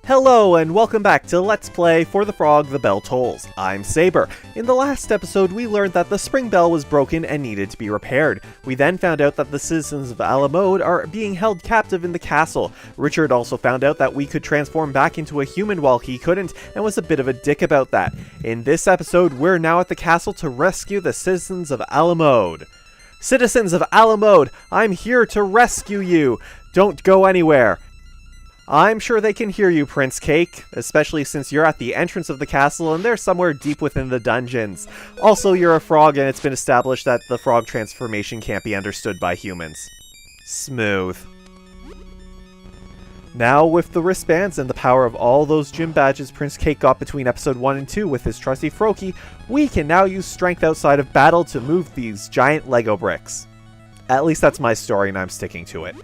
Hello and welcome back to Let's Play For the Frog the Bell Tolls. I'm Saber. In the last episode we learned that the spring bell was broken and needed to be repaired. We then found out that the citizens of Alamode are being held captive in the castle. Richard also found out that we could transform back into a human while he couldn't, and was a bit of a dick about that. In this episode we're now at the castle to rescue the citizens of Alamode. Citizens of Alamode, I'm here to rescue you! Don't go anywhere! I'm sure they can hear you, Prince Cake, especially since you're at the entrance of the castle and they're somewhere deep within the dungeons. Also, you're a frog and it's been established that the frog transformation can't be understood by humans. Smooth. Now, with the wristbands and the power of all those gym badges Prince Cake got between episode 1 and 2 with his trusty Froakie, we can now use strength outside of battle to move these giant Lego bricks. At least that's my story and I'm sticking to it.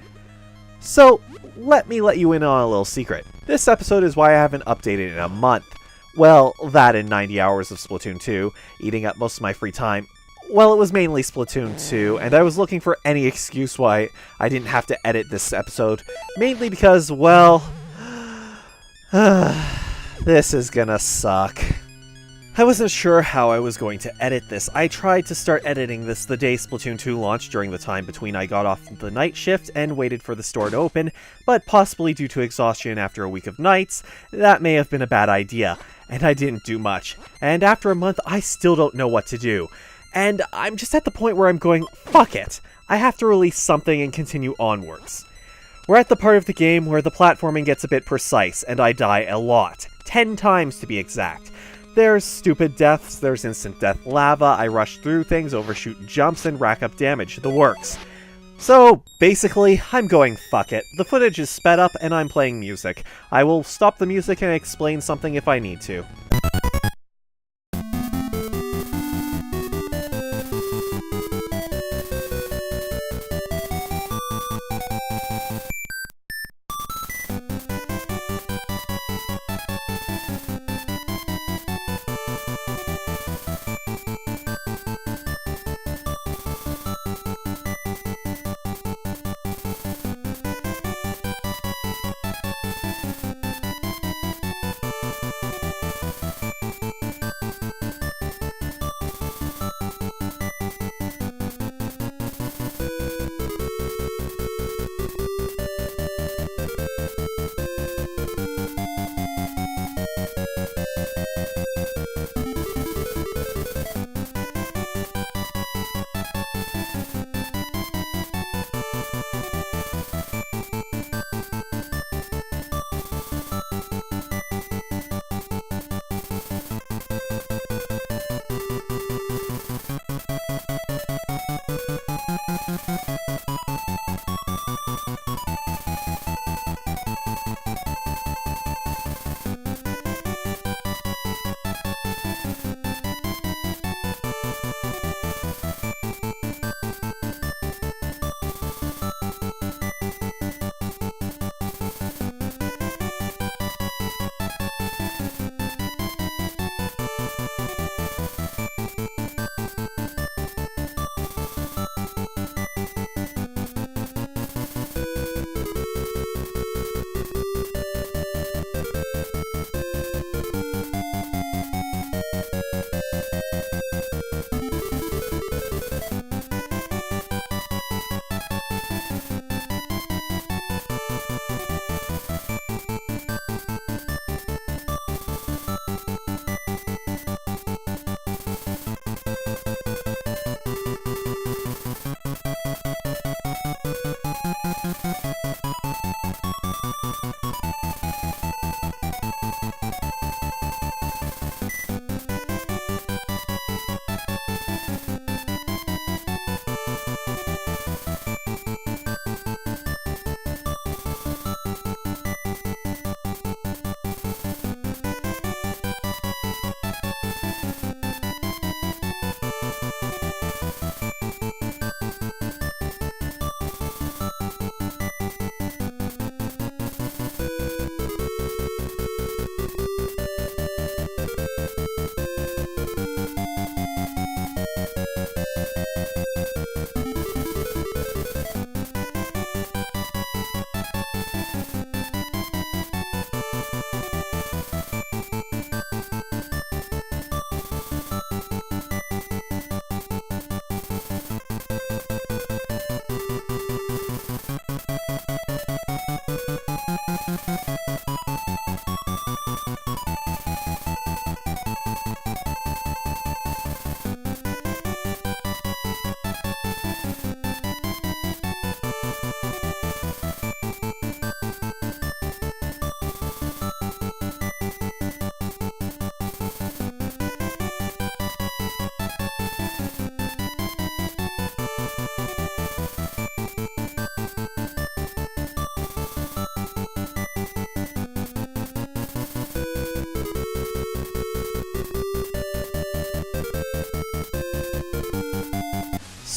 So, let me let you in on a little secret. This episode is why I haven't updated in a month. Well, that and 90 hours of Splatoon 2, eating up most of my free time. Well, it was mainly Splatoon 2, and I was looking for any excuse why I didn't have to edit this episode. Mainly because, well, this is gonna suck. I wasn't sure how I was going to edit this. I tried to start editing this the day Splatoon 2 launched during the time between I got off the night shift and waited for the store to open, but possibly due to exhaustion after a week of nights, that may have been a bad idea, and I didn't do much. And after a month, I still don't know what to do. And I'm just at the point where I'm going, fuck it! I have to release something and continue onwards. We're at the part of the game where the platforming gets a bit precise, and I die a lot. 10 times to be exact. There's stupid deaths, there's instant death lava, I rush through things, overshoot jumps, and rack up damage, the works. So, basically, I'm going fuck it. The footage is sped up and I'm playing music. I will stop the music and explain something if I need to.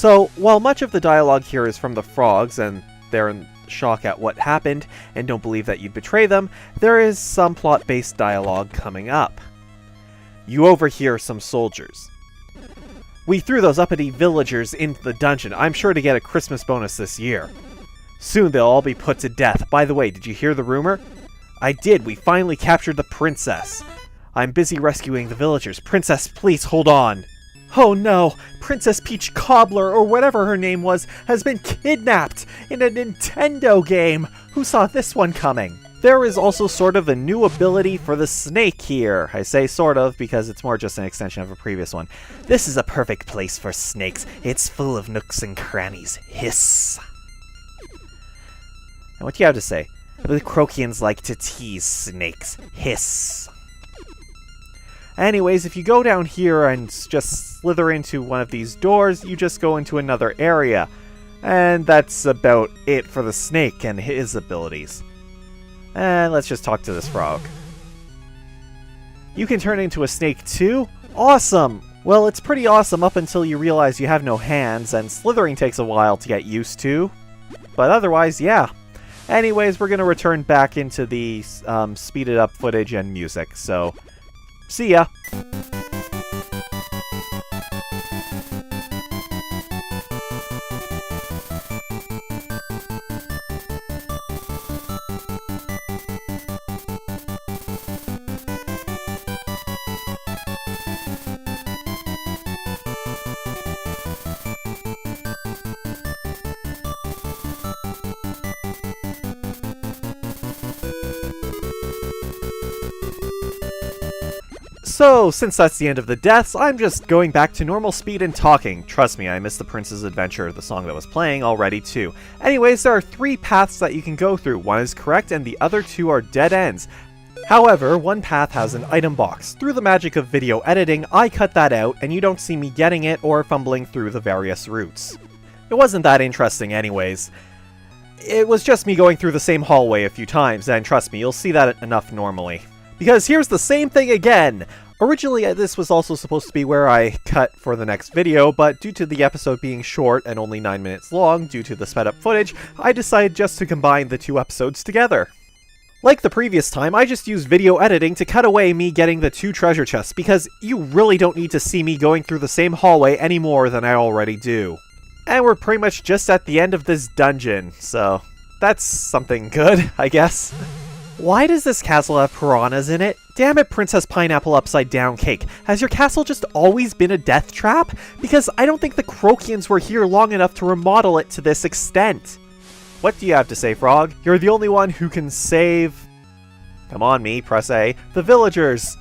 So, while much of the dialogue here is from the frogs, and they're in shock at what happened, and don't believe that you'd betray them, there is some plot-based dialogue coming up. You overhear some soldiers. We threw those uppity villagers into the dungeon. I'm sure to get a Christmas bonus this year. Soon they'll all be put to death. By the way, did you hear the rumor? I did. We finally captured the princess. I'm busy rescuing the villagers. Princess, please hold on. Oh no! Princess Peach Cobbler, or whatever her name was, has been kidnapped in a Nintendo game! Who saw this one coming? There is also sort of a new ability for the snake here. I say sort of because it's more just an extension of a previous one. This is a perfect place for snakes. It's full of nooks and crannies. Hiss. And what do you have to say? The Croakians like to tease snakes. Hiss. Anyways, if you go down here and just slither into one of these doors, you just go into another area. And that's about it for the snake and his abilities. And let's just talk to this frog. You can turn into a snake too? Awesome! Well, it's pretty awesome up until you realize you have no hands, and slithering takes a while to get used to. But otherwise, yeah. Anyways, we're going to return back into the speeded up footage and music, so see ya! So, since that's the end of the deaths, I'm just going back to normal speed and talking. Trust me, I missed the Prince's Adventure, the song that was playing, already too. Anyways, there are 3 paths that you can go through. One is correct and the other 2 are dead ends. However, one path has an item box. Through the magic of video editing, I cut that out and you don't see me getting it or fumbling through the various routes. It wasn't that interesting anyways. It was just me going through the same hallway a few times, and trust me, you'll see that enough normally. Because here's the same thing again! Originally, this was also supposed to be where I cut for the next video, but due to the episode being short and only 9 minutes long due to the sped up footage, I decided just to combine the 2 episodes together. Like the previous time, I just used video editing to cut away me getting the 2 treasure chests, because you really don't need to see me going through the same hallway any more than I already do. And we're pretty much just at the end of this dungeon, so that's something good, I guess. Why does this castle have piranhas in it? Damn it, Princess Pineapple Upside Down Cake. Has your castle just always been a death trap? Because I don't think the Croakians were here long enough to remodel it to this extent. What do you have to say, Frog? You're the only one who can save... Come on, me, press A. The villagers.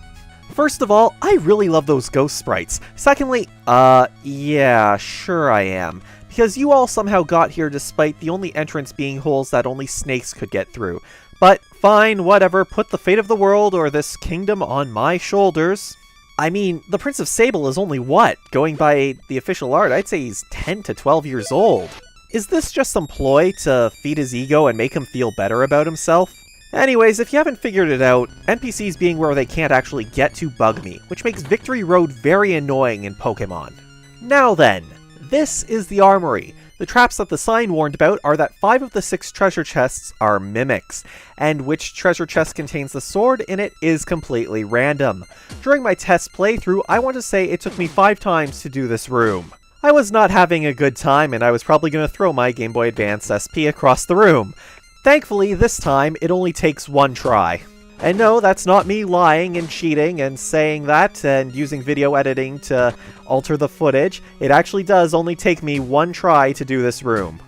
First of all, I really love those ghost sprites. Secondly, yeah, sure I am. Because you all somehow got here despite the only entrance being holes that only snakes could get through. But fine, whatever, put the fate of the world or this kingdom on my shoulders. I mean, the Prince of Sable is only what? Going by the official art, I'd say he's 10 to 12 years old. Is this just some ploy to feed his ego and make him feel better about himself? Anyways, if you haven't figured it out, NPCs being where they can't actually get to bug me, which makes Victory Road very annoying in Pokemon. Now then, this is the armory. The traps that the sign warned about are that 5 of the 6 treasure chests are mimics, and which treasure chest contains the sword in it is completely random. During my test playthrough, I want to say it took me 5 times to do this room. I was not having a good time, and I was probably going to throw my Game Boy Advance SP across the room. Thankfully, this time, it only takes 1 try. And no, that's not me lying and cheating and saying that and using video editing to alter the footage. It actually does only take me 1 try to do this room.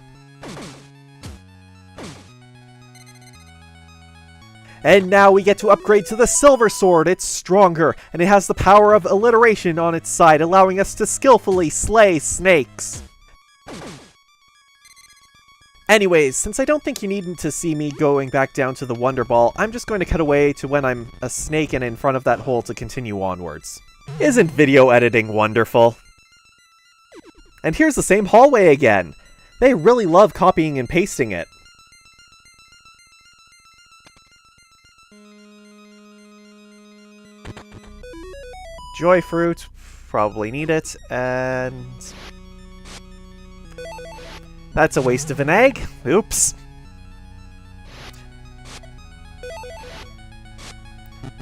And now we get to upgrade to the Silver Sword. It's stronger, and it has the power of alliteration on its side, allowing us to skillfully slay snakes. Anyways, since I don't think you need to see me going back down to the Wonder Ball, I'm just going to cut away to when I'm a snake and in front of that hole to continue onwards. Isn't video editing wonderful? And here's the same hallway again! They really love copying and pasting it. Joy Fruit, probably need it, and... That's a waste of an egg. Oops.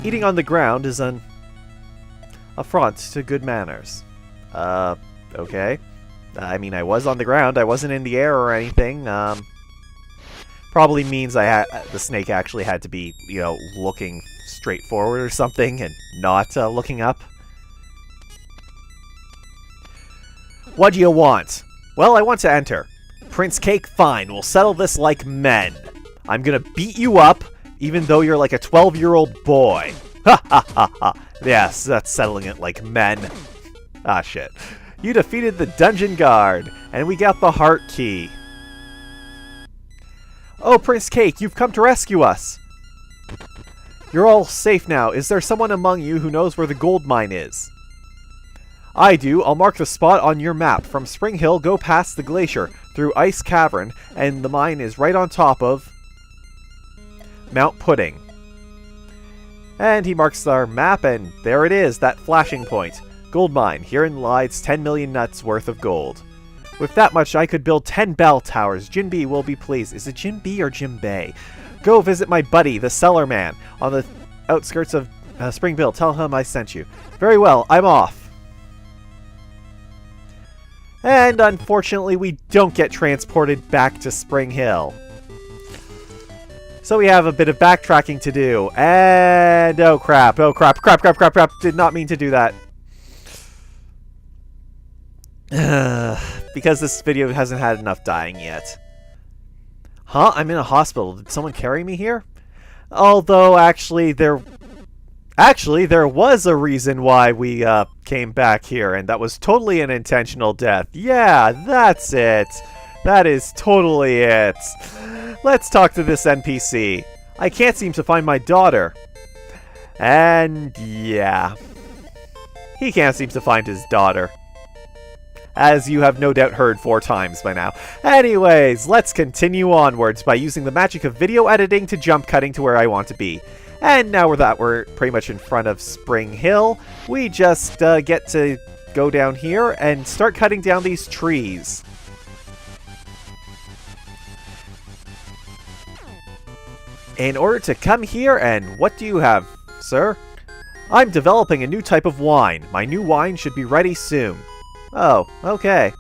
Eating on the ground is an affront to good manners. Okay. I mean, I was on the ground. I wasn't in the air or anything. Probably means the snake actually had to be, you know, looking straight forward or something and not looking up. What do you want? Well, I want to enter. Prince Cake, fine. We'll settle this like men. I'm gonna beat you up, even though you're like a 12-year-old boy. Ha ha ha ha. Yes, that's settling it like men. Ah, shit. You defeated the dungeon guard, and we got the heart key. Oh, Prince Cake, you've come to rescue us. You're all safe now. Is there someone among you who knows where the gold mine is? I do. I'll mark the spot on your map. From Spring Hill, go past the glacier, through Ice Cavern, and the mine is right on top of Mount Pudding. And he marks our map, and there it is, that flashing point. Gold mine. Herein lies 10 million nuts worth of gold. With that much, I could build 10 bell towers. Jinbei will be pleased. Is it Jinbei or Jinbei? Go visit my buddy, the Cellar Man, on the outskirts of Springville. Tell him I sent you. Very well, I'm off. And unfortunately, we don't get transported back to Spring Hill. So we have a bit of backtracking to do. And oh crap, crap. Did not mean to do that. Because this video hasn't had enough dying yet. Huh? I'm in a hospital. Did someone carry me here? Although, actually, there was a reason why we came back here, and that was totally an intentional death. Yeah, that's it. That is totally it. Let's talk to this NPC. I can't seem to find my daughter. And yeah. He can't seem to find his daughter. As you have no doubt heard 4 times by now. Anyways, let's continue onwards by using the magic of video editing to jump cutting to where I want to be. And now we're pretty much in front of Spring Hill, we just get to go down here and start cutting down these trees. In order to come here, and what do you have, sir? I'm developing a new type of wine. My new wine should be ready soon. Oh, okay.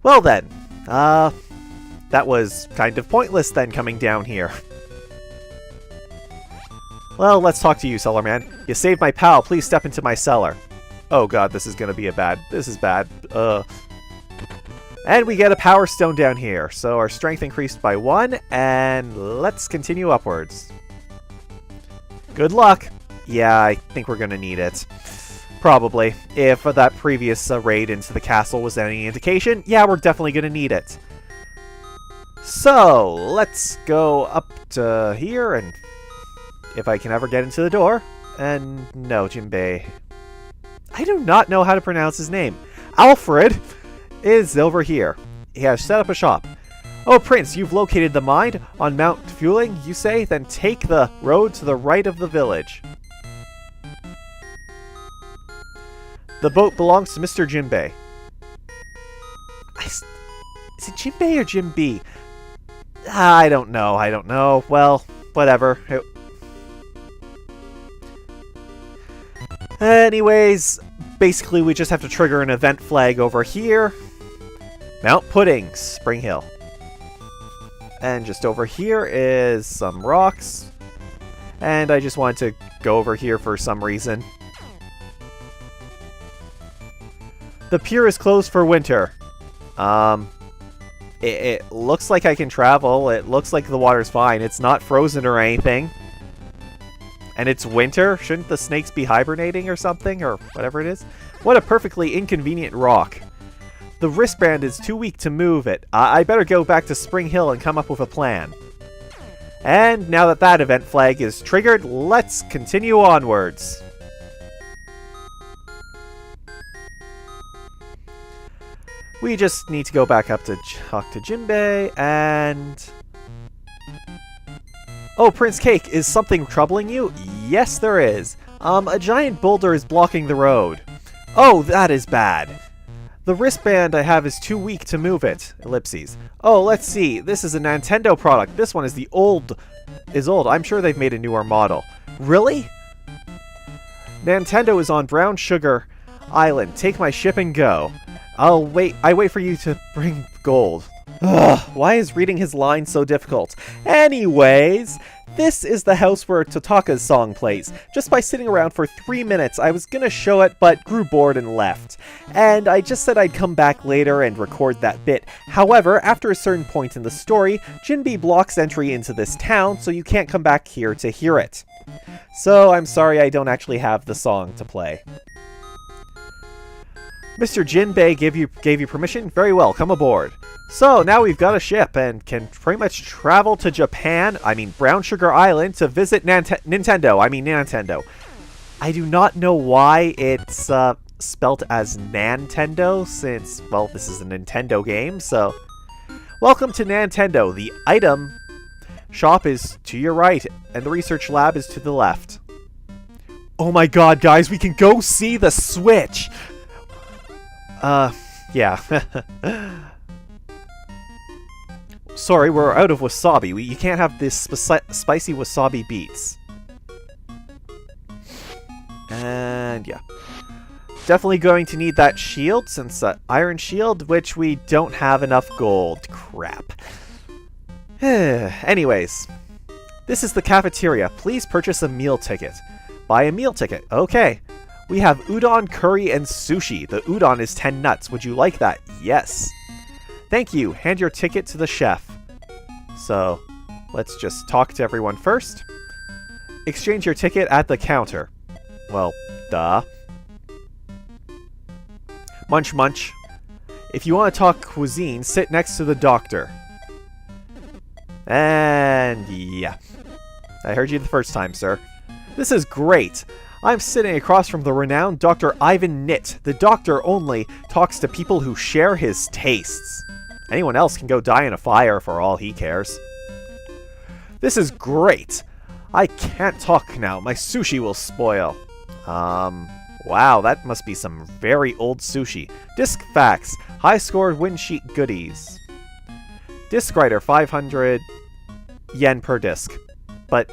Well then, that was kind of pointless then coming down here. Well, let's talk to you, Cellar Man. You saved my pal, please step into my cellar. Oh god, this is gonna be this is bad. And we get a power stone down here, so our strength increased by 1, and let's continue upwards. Good luck! Yeah, I think we're gonna need it. Probably. If that previous raid into the castle was any indication, yeah, we're definitely going to need it. So, let's go up to here, and if I can ever get into the door. And no, Jinbei. I do not know how to pronounce his name. Alfred is over here. He has set up a shop. Oh, Prince, you've located the mine on Mount Fueling, you say? Then take the road to the right of the village. The boat belongs to Mr. Jinbei. Is it Jinbei or Jinbei? I don't know. Well, whatever. Anyways, basically we just have to trigger an event flag over here. Mount Pudding, Spring Hill. And just over here is some rocks. And I just wanted to go over here for some reason. The pier is closed for winter. It looks like I can travel. It looks like the water's fine. It's not frozen or anything. And it's winter. Shouldn't the snakes be hibernating or something? Or whatever it is? What a perfectly inconvenient rock. The wristband is too weak to move it. I better go back to Spring Hill and come up with a plan. And now that that event flag is triggered, let's continue onwards. We just need to go back up to talk to Jinbei, and... Oh, Prince Cake, is something troubling you? Yes, there is. A giant boulder is blocking the road. Oh, that is bad. The wristband I have is too weak to move it. Ellipses. Oh, let's see. This is a Nintendo product. This one is old. I'm sure they've made a newer model. Really? Nintendo is on Brown Sugar Island. Take my ship and go. I wait for you to bring gold. Ugh, why is reading his lines so difficult? Anyways, this is the house where Totaka's song plays. Just by sitting around for 3 minutes, I was gonna show it, but grew bored and left. And I just said I'd come back later and record that bit. However, after a certain point in the story, Jinbe blocks entry into this town, so you can't come back here to hear it. So I'm sorry I don't actually have the song to play. Mr. Jinbe gave you permission? Very well, come aboard. So, now we've got a ship and can pretty much travel to Japan, Brown Sugar Island, to visit Nintendo. I do not know why it's spelt as Nintendo, since, well, this is a Nintendo game, so... Welcome to Nintendo. The item shop is to your right, and the research lab is to the left. Oh my god, guys, we can go see the Switch! Yeah. Sorry, we're out of wasabi. You can't have this spicy wasabi beets. And yeah. Definitely going to need that shield, since iron shield, which we don't have enough gold. Crap. Anyways. This is the cafeteria. Please purchase a meal ticket. Buy a meal ticket. Okay. We have udon, curry, and sushi. The udon is 10 nuts. Would you like that? Yes. Thank you. Hand your ticket to the chef. So, let's just talk to everyone first. Exchange your ticket at the counter. Well, duh. Munch munch. If you want to talk cuisine, sit next to the doctor. And yeah. I heard you the first time, sir. This is great. I'm sitting across from the renowned Dr. Ivan Knit. The doctor only talks to people who share his tastes. Anyone else can go die in a fire for all he cares. This is great. I can't talk now. My sushi will spoil. Wow, that must be some very old sushi. Disc facts. High scored win sheet goodies. Disc writer, 500 yen per disc. But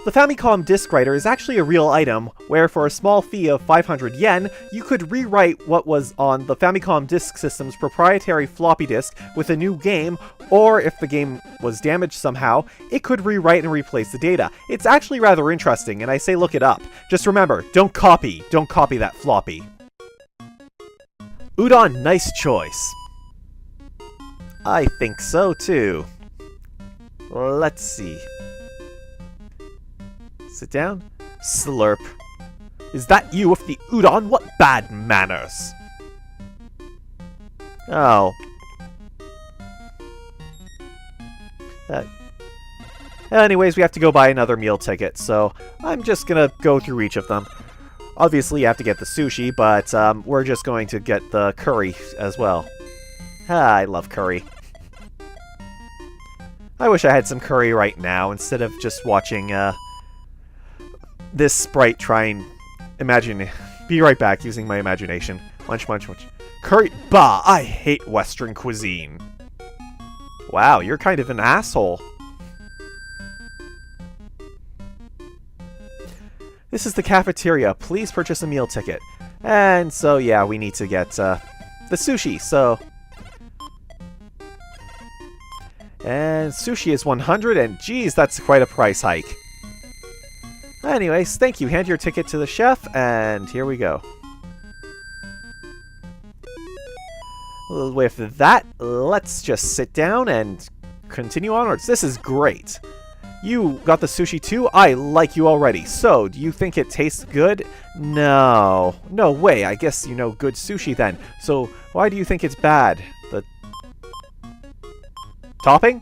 the Famicom Disk Writer is actually a real item, where for a small fee of 500 yen, you could rewrite what was on the Famicom Disk System's proprietary floppy disk with a new game, or if the game was damaged somehow, it could rewrite and replace the data. It's actually rather interesting, and I say look it up. Just remember, don't copy that floppy. Udon, nice choice. I think so too. Let's see. Sit down. Slurp. Is that you with the udon? What bad manners! Oh. Anyways, we have to go buy another meal ticket, so I'm just gonna go through each of them. Obviously, you have to get the sushi, but we're just going to get the curry as well. I love curry. I wish I had some curry right now, instead of just watching, this sprite try and imagine. Be right back using my imagination. Munch, munch, munch. Curry. Bah! I hate Western cuisine. Wow, you're kind of an asshole. This is the cafeteria. Please purchase a meal ticket. And so, yeah, we need to get the sushi, so... And sushi is 100, and geez, that's quite a price hike. Anyways, thank you. Hand your ticket to the chef, and here we go. With that, let's just sit down and continue onwards. This is great. You got the sushi too? I like you already. So, do you think it tastes good? No. No way. I guess you know good sushi then. So, why do you think it's bad? The topping?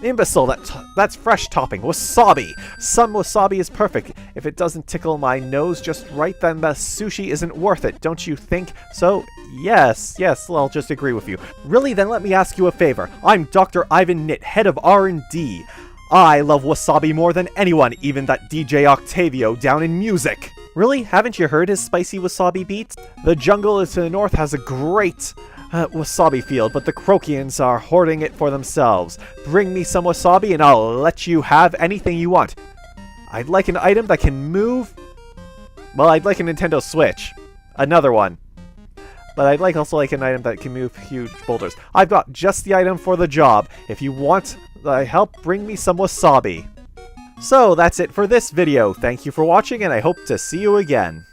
Imbecile, that's fresh topping. Wasabi! Some wasabi is perfect. If it doesn't tickle my nose just right, then the sushi isn't worth it, don't you think? So, yes, I'll just agree with you. Really, then let me ask you a favor. I'm Dr. Ivan Knit, head of R&D. I love wasabi more than anyone, even that DJ Octavio down in music. Really? Haven't you heard his spicy wasabi beats? The jungle to the north has a great wasabi field, but the Krokians are hoarding it for themselves. Bring me some wasabi and I'll let you have anything you want. I'd like an item that can move. Well, I'd like a Nintendo Switch. Another one. But I'd also like an item that can move huge boulders. I've got just the item for the job. If you want help, bring me some wasabi. So, that's it for this video. Thank you for watching, and I hope to see you again.